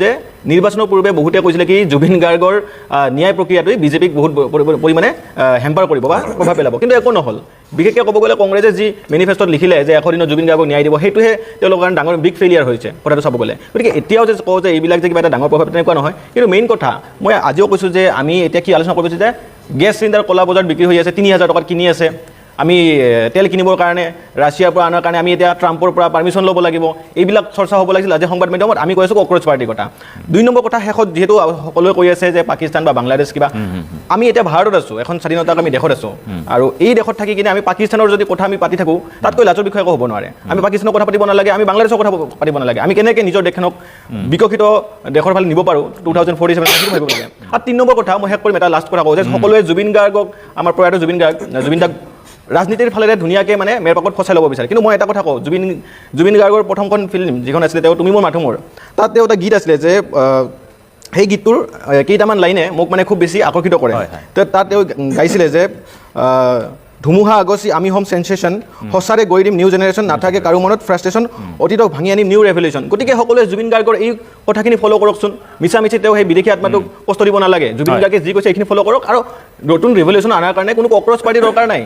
যে নিৰ্বাচনৰ পূৰ্বে বহুতে কৈছিল কি জুবিন গাৰ্গৰ ন্যায় প্ৰক্ৰিয়াটোই বিজেপিক বহুত পৰিমাণে হেম্পাৰ কৰিব বা প্ৰভাৱ পেলাব কিন্তু একো নহল বিশেষকৈ ক'ব গ'লে কংগ্ৰেছে যি মেনিফেষ্টত লিখিলে যে 100 দিনত জুবিন গাৰ্গক ন্যায় দিব সেইটোহে তেওঁলোকৰ কাৰণে ডাঙৰ বিগ ফেইলিয়াৰ হৈছে কথাটো চাব গ'লে গতিকে এতিয়াও যে কওঁ যে এইবিলাক যে কিবা এটা ডাঙৰ প্ৰভাৱ তেনেকুৱা নহয় কিন্তু মেইন কথা মই আজিও কৈছোঁ যে আমি এতিয়া কি আলোচনা কৰিছোঁ যে গেছ চিলিণ্ডাৰ কলা বজাৰত বিক্ৰী হৈ আছে 3000 টকাত কিনি আছে আমি তেল কিনিবৰ কাৰণে ৰাছিয়াৰ পৰা আনাৰ কাৰণে আমি এতিয়া ট্ৰাম্পৰ পৰা পাৰমিশ্যন ল'ব লাগিব এইবিলাক চৰ্চা হ'ব লাগিছিল আজি সংবাদ মাধ্যমত আমি কৈ আছোঁ কক্ৰচ পাৰ্টিৰ কথা 2 নম্বৰ কথা শেষত যিহেতু সকলোৱে কৈ আছে যে পাকিস্তান বা বাংলাদেশ কিবা আমি এতিয়া ভাৰতত আছোঁ এখন স্বাধীনতাক আমি দেশত আছোঁ আৰু এই দেশত থাকি কিনে আমি পাকিস্তানৰ যদি কথা আমি পাতি থাকোঁ তাতকৈ লাজৰ বিষয় একো হ'ব নোৱাৰে আমি পাকিস্তানৰ কথা পাতিব নালাগে আমি বাংলাদেশৰ কথা পাতিব নালাগে আমি কেনেকৈ নিজৰ দেশখনক বিকশিত দেশৰ ফালে নিব পাৰোঁ 2047 ভাবিব লাগে আৰু 3 নম্বৰ কথা মই শেষ কৰিম এটা লাষ্ট কথা কওঁ যে সকলোৱে জুবিন গাৰ্গক আমাৰ প্ৰয়াত জুবিন দাক ৰাজনীতিৰ ফালেৰে ধুনীয়াকৈ মানে মেৰপাকত ফচাই ল'ব বিচাৰে কিন্তু মই এটা কথা কওঁ জুবিন গাৰ্গৰ প্ৰথমখন ফিল্ম যিখন আছিলে তেওঁ তুমি মোৰ মাথো মোৰ তাত তেওঁ এটা গীত আছিলে যে সেই গীতটোৰ কেইটামান লাইনে মোক মানে খুব বেছি আকৰ্ষিত কৰে তাত তেওঁ গাইছিলে যে ধুমুহা আগচি আমি হ'ম চেনচেশ্যন সঁচাৰে গৈ দিম নিউ জেনেৰেশ্যন নাথাকে কাৰো মনত ফ্ৰাষ্ট্ৰেশ্যন অতীতক ভাঙি আনিম নিউ ৰেভলিউশ্যন গতিকে সকলোৱে জুবিন গাৰ্গৰ এই কথাখিনি ফ'ল' কৰকচোন মিছামিছি তেওঁ সেই বিদেশী আত্মাটোক কষ্ট দিব নালাগে জুবিন গাৰ্গে যি কৈছে এইখিনি ফ'ল' কৰক আৰু নতুন ৰেভলিউশ্যন অনাৰ কাৰণে কোনো কক্ৰচ পাৰ্টিৰ দৰকাৰ নাই